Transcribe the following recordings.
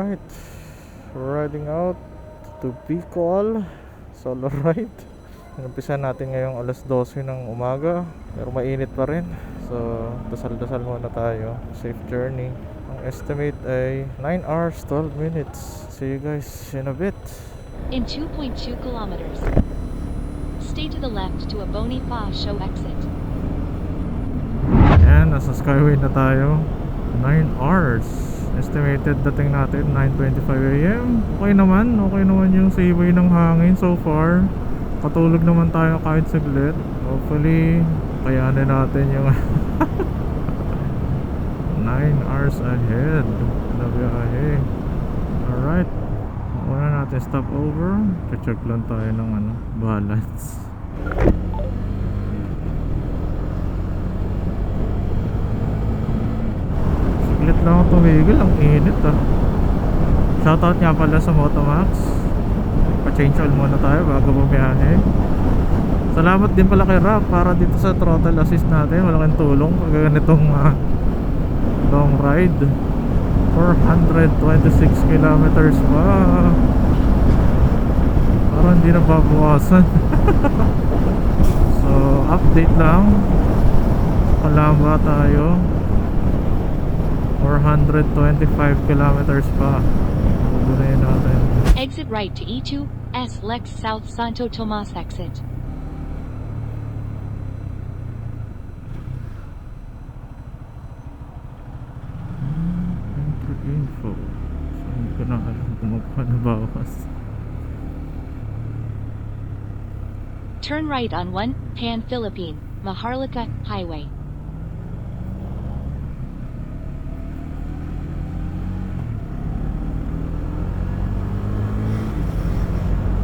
Alright, riding out to Bicol. Solo ride. Umpisa natin ngayong alas 12 ng umaga, pero mainit pa rin. So, dasal-dasal muna tayo. Safe journey. Ang estimate ay 9 hours, 12 minutes. See you guys in a bit. In 2.2 kilometers, stay to the left to a Boniface show exit. Ayan, nasa Skyway na tayo. 9 hours. Estimated dating natin 9:25 AM. Okay naman yung seaway ng hangin so far. Patulog naman tayo kahit saglit. Hopefully kayanin natin yung 9 hours ahead na biyahe. Alright, muna natin stop over. Check lang tayo ng balance. Saglit lang ako tumigil, ang init Shoutout nga pala sa Motomax. Pa-change oil muna tayo bago bumiyahe. Salamat din pala kay Rap para dito sa throttle assist natin. Malaking tulong pag ganitong long ride. 426 kilometers pa. Parang hindi na babawasan. So update lang, palamba tayo. 425 kilometers pa. Bubunayin natin. Exit right to E2, S Lex South Santo Tomas exit. Enter info. So hindi ko na alam kung magpanabawas. Turn right on 1, Pan Philippine, Maharlika Highway.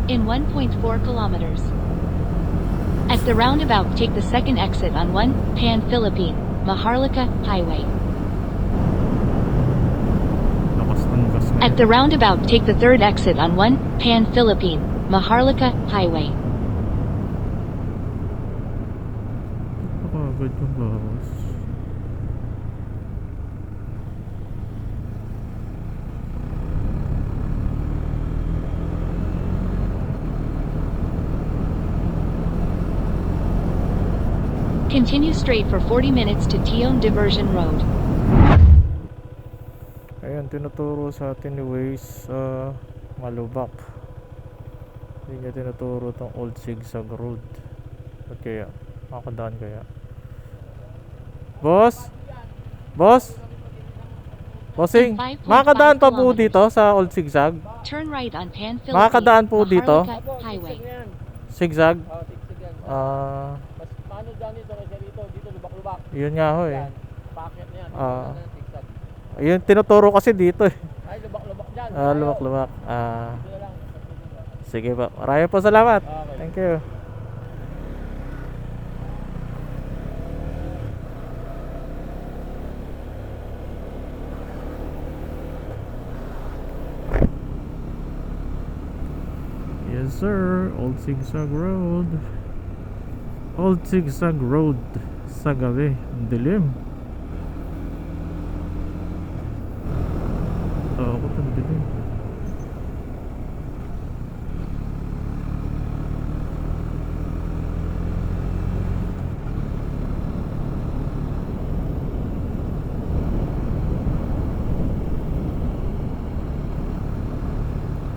In 1.4 kilometers. At the roundabout, take the second exit on 1, Pan Philippine, Maharlika Highway. Lakas ng gas ngayon. At the roundabout, take the third exit on 1, Pan Philippine, Maharlika Highway. Napakagad yung bawas. Continue straight for 40 minutes to Tion Diversion Road. Ayan, tinuturo sa atin ni Waze sa Malubak. Hindi niya tinuturo tong Old Zigzag Road. Ba't kaya? Makakadaan kaya? Boss? Boss? Bossing? Makakadaan pa po dito sa Old Zigzag? Turn right on Pan Philippine, Makakadaan po dito? Maharlika Highway. Zigzag? Tig-tigan. Mas paano dyan dito kasi dito lubak-lubak. Yun nga ho eh. Yan, packet na yan. Tig-tag. Yun, tinuturo kasi dito eh. Ay, lubak-lubak dyan. Lubak-lubak. Dito na lang. Sige po. Maraming po salamat. Okay. Thank you. Yes sir, Old Zigzag Road. Old Zigzag Road sa gabi, ang dilim. Takot ang dilim.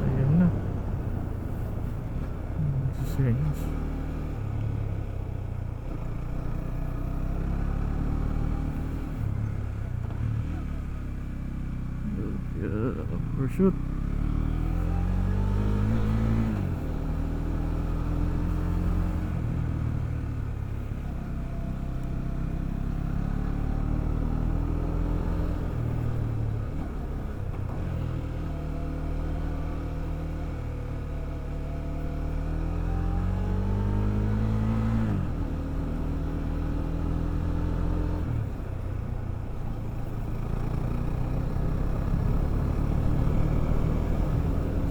Ayan na. Sesenyos. Shoot.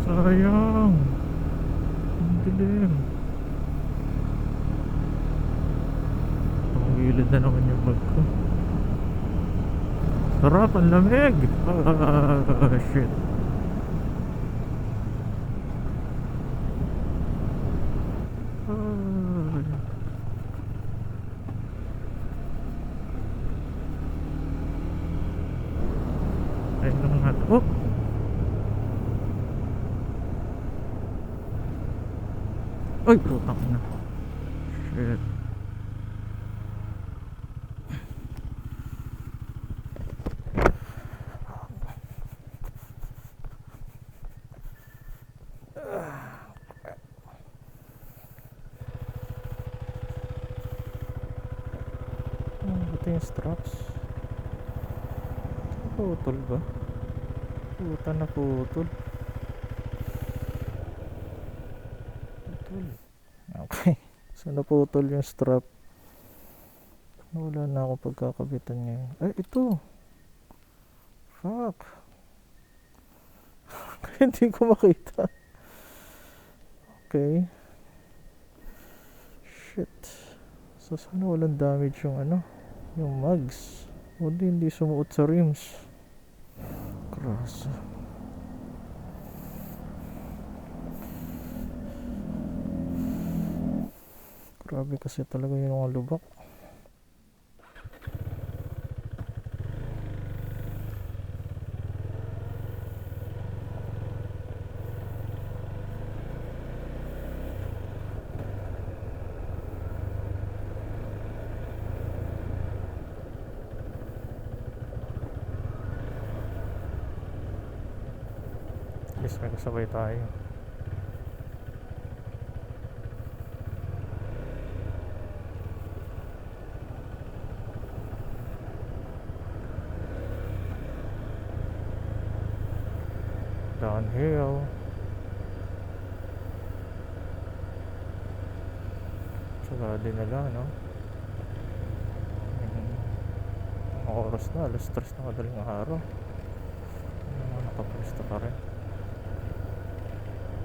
Sayang. Ang dilim. Pangilid na naman yung bag ko. Sarap, ang lamig. Shit. Angat. Oh! Ay, putang na. Shit. Ito yung straps. Putol ba? Puta na putol. Putol. Okay. So naputol yung strap. Wala na ako pagkakabitan ngayon. Ay, ito. Fuck. Hindi ko makita. Okay. Shit. So sana walang damage yung ano, yung mugs. Hindi sumuot sa rims. Krasa. Grabe kasi talaga yung mga lubak. At least may kasabay tayo. Downhill. Tsaka din na lang, no? Ang oras na, alas 3 na madaling araw. Nakapusta pa rin.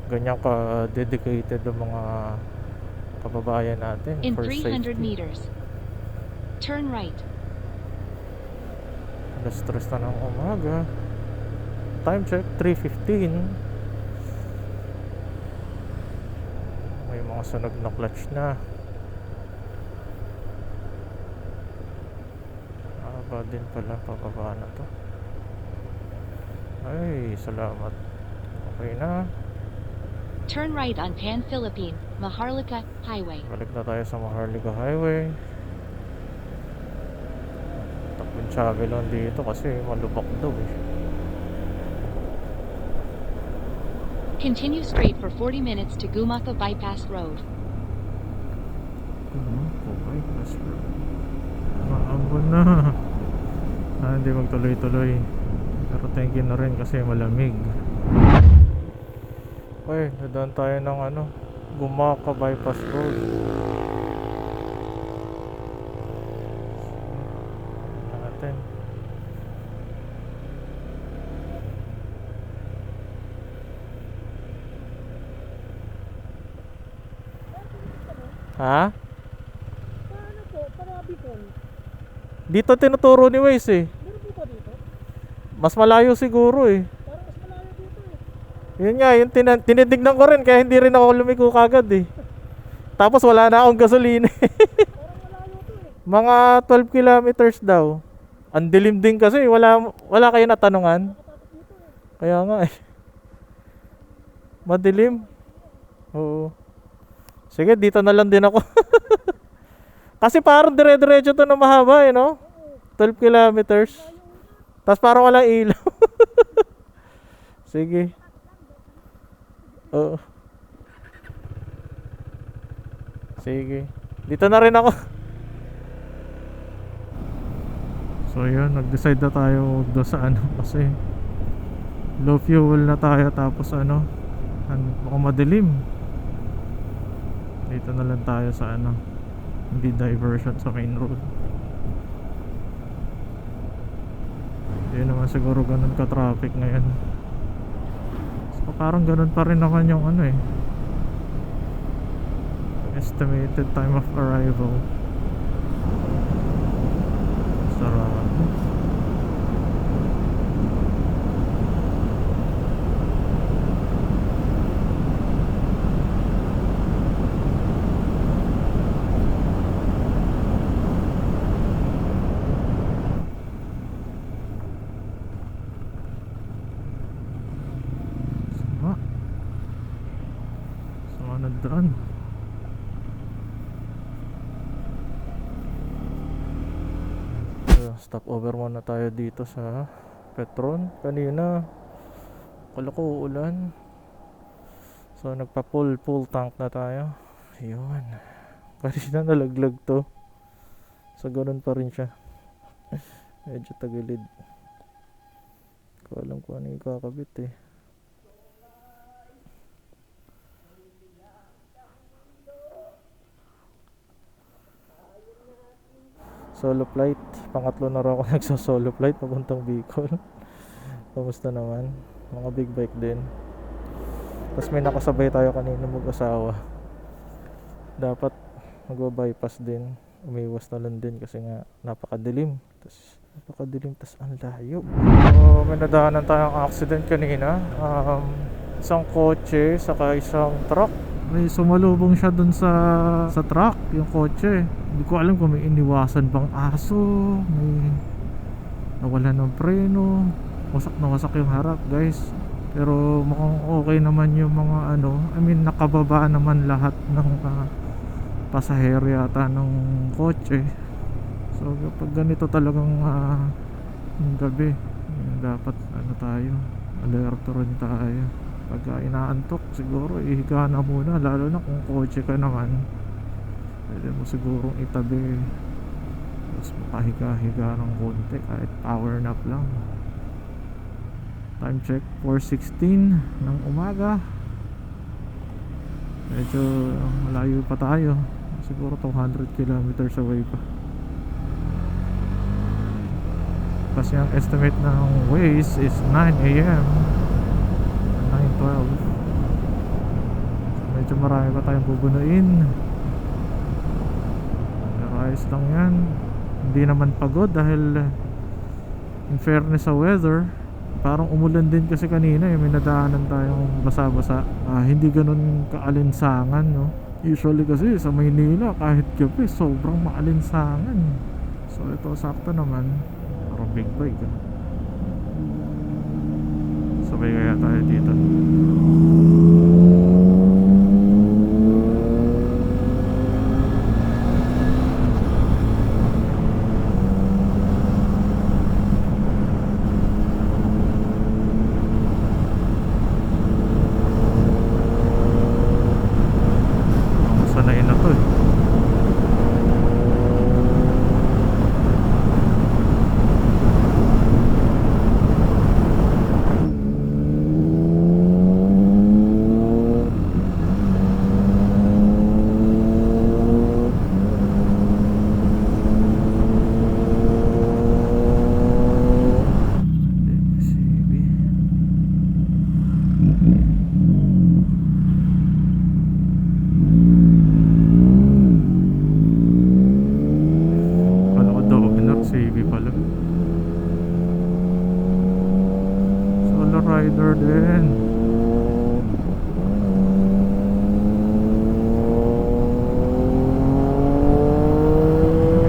Ganyan ka dedicated ang mga kababayan natin In for 300 safety. meters, turn right. Alas 3 na ng umaga. Time check 3:15. May mga sunog na clutch na. Aba din pala pababa na to. Ay, salamat. Okay na. Turn right on Pan-Philippine, Maharlika Highway. Balik na tayo sa Maharlika Highway. Takbong Chabelon dito kasi malubak daw eh. Continue straight for 40 minutes to Gumatha Bypass Road. Bypass Road. Maambon na. Hindi magtuloy-tuloy. Pero thank you na rin kasi malamig. Okay, nadaan tayo ng ano, Gumatha Bypass Road. Natin. Ha? Paano po? Para Bicol. Dito tinuturo ni Waze eh. Meron po ba dito? Mas malayo siguro eh. Parang mas malayo dito eh. Yun nga, yung tinitignan ko rin kaya hindi rin ako lumiko kagad eh. Tapos wala na akong gasolina. Parang malayo to eh. Mga 12 kilometers daw. Ang dilim din kasi, wala kayo natanungan. Nakatapos dito eh. Kaya nga eh. Madilim. Oo. Sige, dito na lang din ako. Kasi parang dire-diretso to na mahaba eh, no? 12 kilometers. Tapos parang walang ilaw. Sige. Oo. Sige. Dito na rin ako. So yun, nag-decide na tayo doon sa ano kasi low fuel na tayo tapos ano, baka madilim. Dito na lang tayo sa ano, hindi diversion sa main road. Hindi naman siguro ganun ka traffic ngayon. So parang ganun pa rin naman yung ano eh, estimated time of arrival. Sarap. daan. So, stop over muna tayo dito sa Petron. Kanina kala ko uulan, so nagpa full tank na tayo. Ayun, kanina nalaglag to, so ganun pa rin siya. Medyo tagilid, ko alam kung ano yung kakabit eh. Solo flight, pangatlo na raw ako nagsa-solo flight papuntang Bicol. Kamusta naman? Mga big bike din. Tapos may nakasabay tayo kanina mag-asawa. Dapat mag-bypass din. Umiwas na lang din kasi nga napakadilim. Tas ang layo. So, may nadaanan tayong accident kanina. Isang kotse saka isang truck. May sumalubong siya dun sa truck, yung kotse. Hindi ko alam kung may iniwasan bang aso, may nawala ng preno, wasak na wasak yung harap guys. Pero mukhang okay naman yung mga nakababa naman lahat ng pasahero yata ng kotse. So kapag ganito talagang yung gabi, dapat tayo, alerto rin tayo. Pagka inaantok siguro ihiga na muna, lalo na kung kotse ka naman. Pwede mo sigurong itabi, tapos makahiga-higa ng konti kahit power nap lang. Time check 4:16 ng umaga. Medyo malayo pa tayo, siguro 200 kilometers away pa. Kasi ang estimate ng Waze is 9 AM, 9:12. So medyo marami pa tayong bubunuin. Pero ayos lang yan. Hindi naman pagod dahil in fairness sa weather, parang umulan din kasi kanina. May nadaanan tayong basa-basa. Hindi ganun kaalinsangan, no? Usually kasi sa Maynila kahit gabi sobrang maalinsangan. So ito sakto naman, parang big bike. Sabay kaya tayo dito. Sanayin na to eh. Rider din.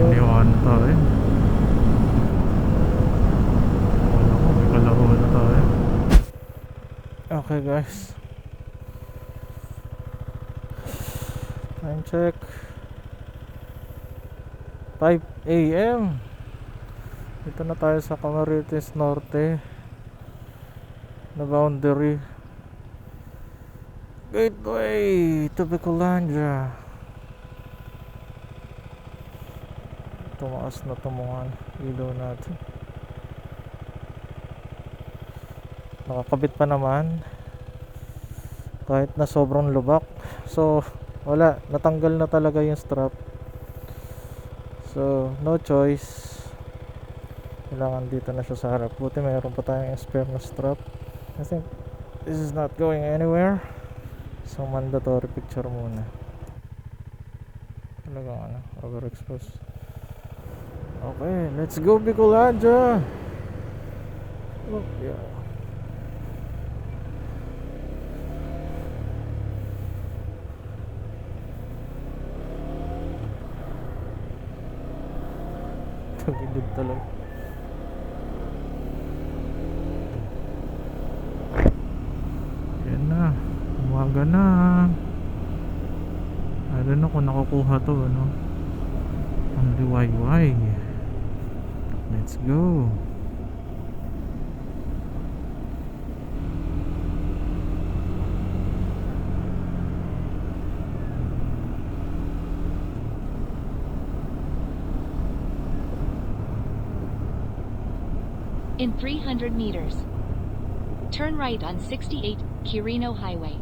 Iniwan tayo. Wala ko, may kalaro na tayo. Okay guys, time check 5 AM. Dito na tayo sa Camarines Norte na boundary. Gateway to Bicolandia. Tumaas na tumungan ilaw natin. Nakakabit pa naman kahit na sobrang lubak. So wala, natanggal na talaga yung strap. So no choice, kailangan dito na siya sa harap. Buti mayroon pa tayong spare na strap. I think this is not going anywhere, so mandatory picture muna. Talagang overexposed. Okay, let's go Bicolandia. Oh yeah. Tagilid talaga. Yan na, umaga na. don't know kung nakukuha to, ano. Ang liwayway. Let's go. In 300 meters, turn right on 68 Quirino Highway.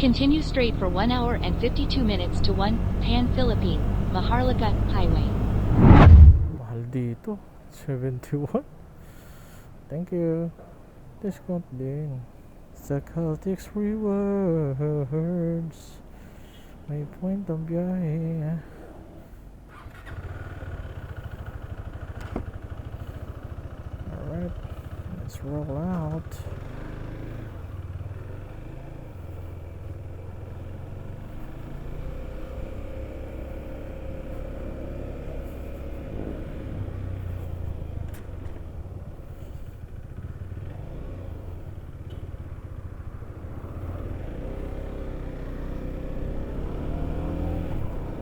Continue straight for 1 hour and 52 minutes to 1 Pan-Philippine, Maharlika Highway. Mahal dito. 71. Thank you. Discount din. Sa Caltex Rewards. May point ang biyahe. Alright. Let's roll out.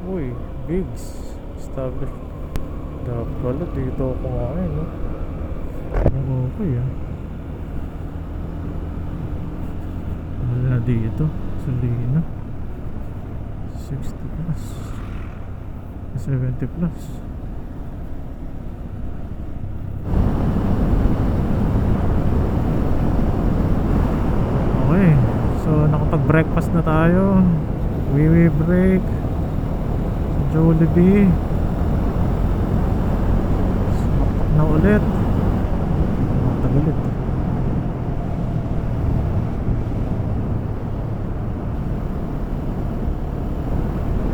Uy, Bigs established. Dapat pala dito ako kumain, no? Okay, ah. Mahal na dito sa Lina. 60 plus 70 plus. Okay, so nakapag-breakfast na tayo. Wee break Jollibee na ulit. Matagulit.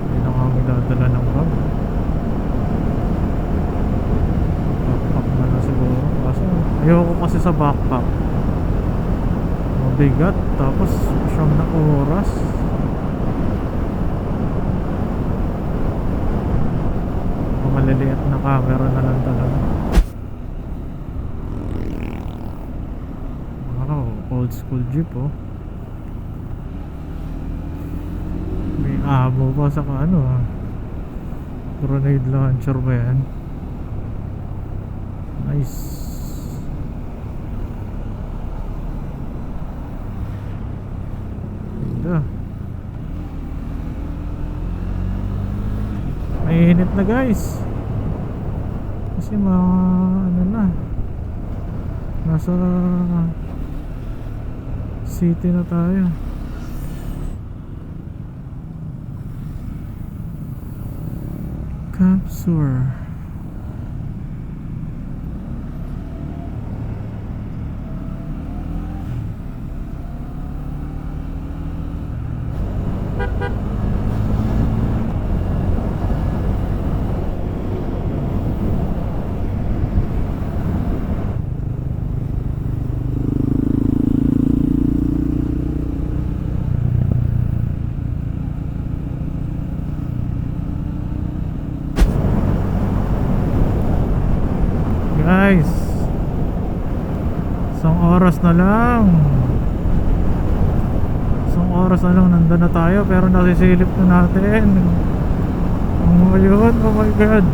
Hindi na kami dadala ng bag. Backpack na lang siguro. Kaso ayoko kasi sa backpack, mabigat. Tapos 9 na oras. Maliliit na camera na lang talaga. Wow, old school jeep, oh. May ammo pa sa ano, grenade launcher ba yan? Nice. Ganda. Mainit na, guys. Kasi ano na, nasa city na tayo. Capsule. Guys, isang oras na lang nandun na tayo, pero nasisilip na natin. Oh yun, oh my god,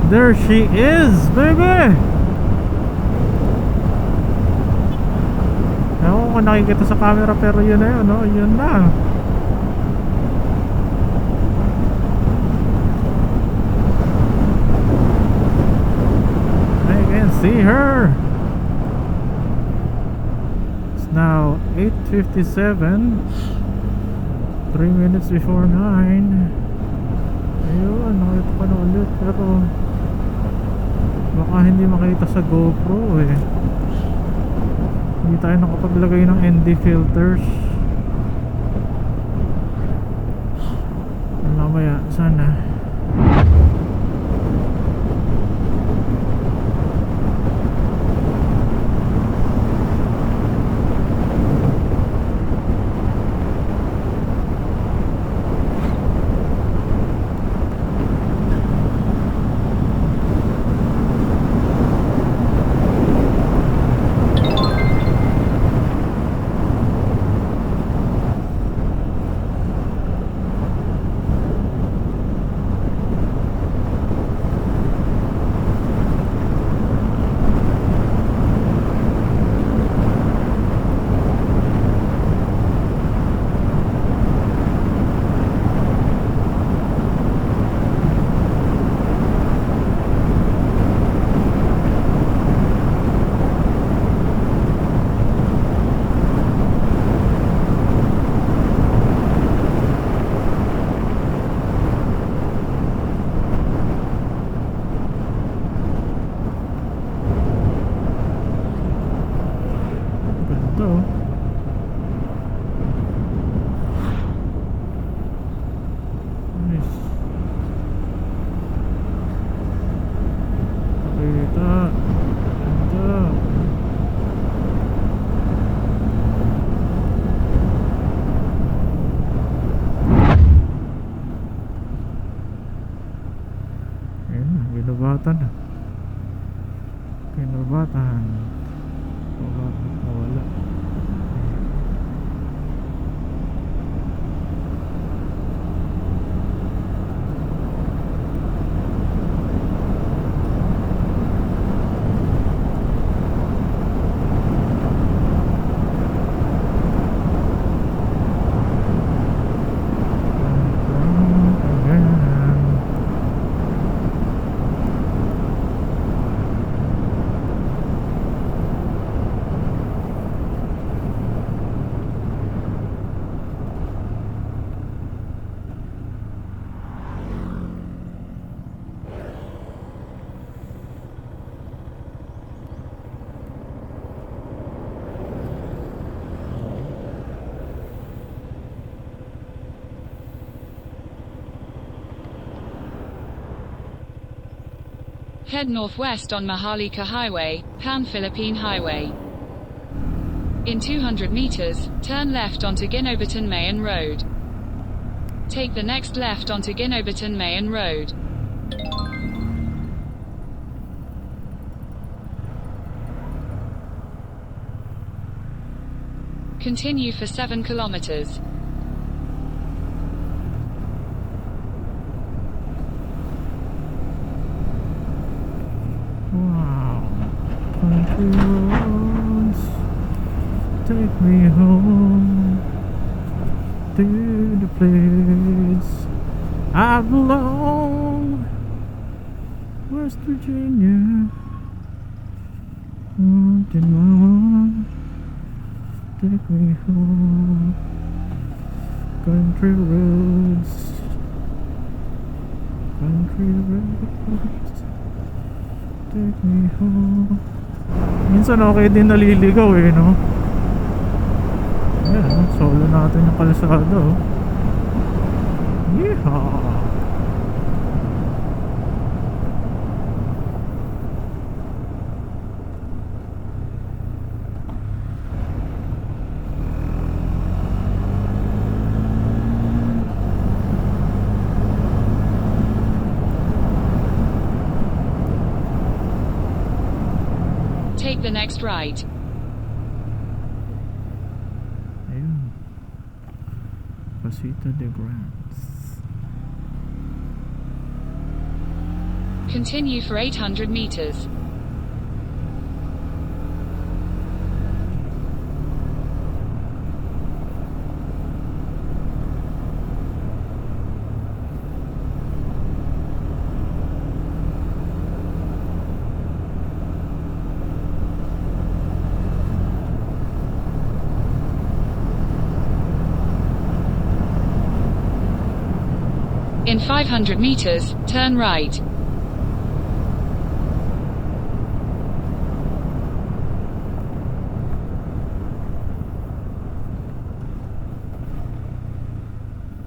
there she is, baby. Ewan ko nakikita sa camera, pero yun na yun, no? Yun na. See her. It's now 8:57, 3 minutes before 9. Ayun, nakita pa na ulit, pero baka hindi makita sa GoPro eh. Hindi tayo nakapaglagay ng ND filters. Mamaya sana. Ganda oh. Nice. Pakita. Ganda. Ayun na, binabatan na. Binabatan. Nawala. Head northwest on Maharlika Highway, Pan-Philippine Highway. In 200 meters, turn left onto Ginoberton Mayan Road. Take the next left onto Ginoberton Mayan Road. Continue for 7 kilometers. Wow. Country roads, take me home to the place I belong, West Virginia. Mountain mama, take me home. Country roads, country roads, take me home. Minsan okay din naliligaw eh, no? Ayan, solo natin yung kalsada oh. Yeehaw! Take the next right. Ayun. Pasita de Grants. Continue for 800 meters. In 500 meters, turn right.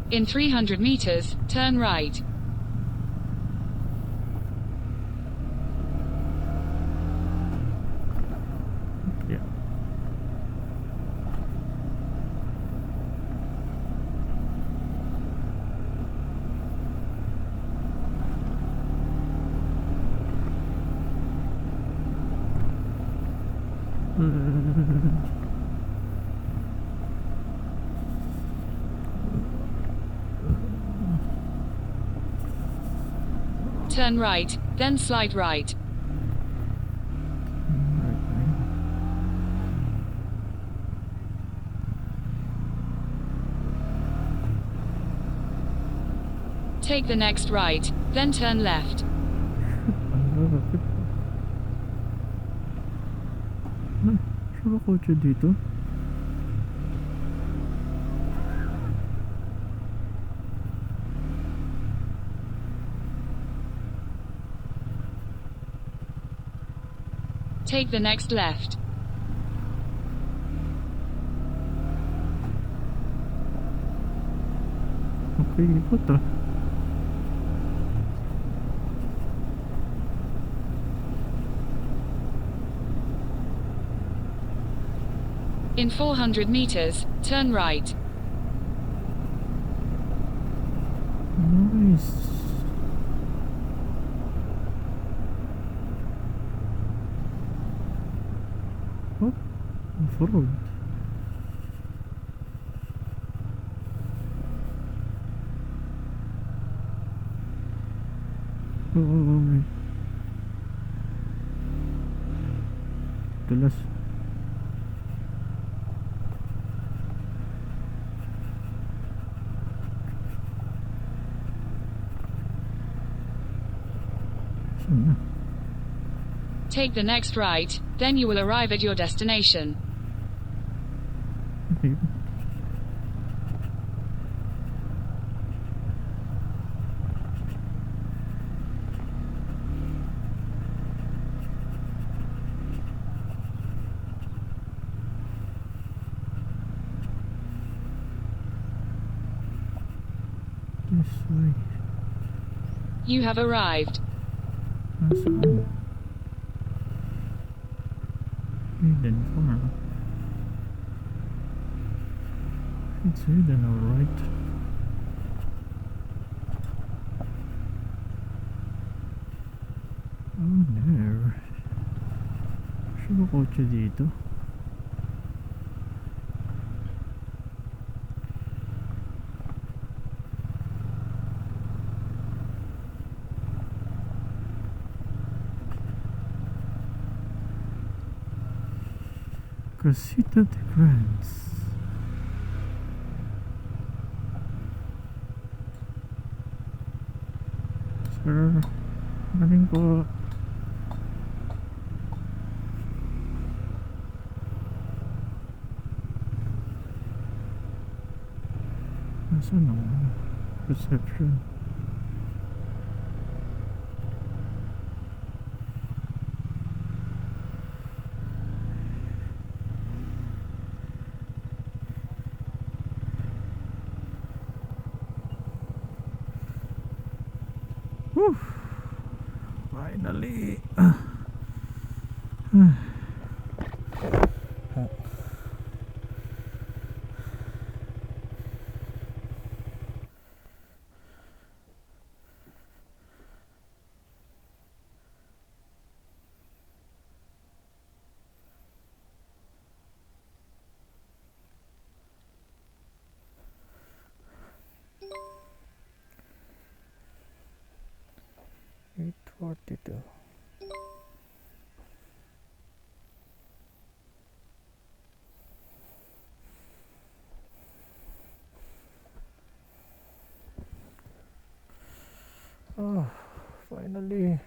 In 300 meters, turn right. Yeah. Turn right, then slide right. Take the next right, then turn left. Saan ba kotse dito? Take the next left. Ikot ah. In 400 meters, turn right. Nice. Oh, off-road. Oh, tulas. Saan na? Take the next right, then you will arrive at your destination. Okay. This way. You have arrived. Nasaan? Hidden farm. It's hidden, alright. Oh, there. Siya ba kotse dito? Casita de Grants. Sir, maling po. Nasaan ang reception? Whew. Finally. Eight 42. Oh, finally.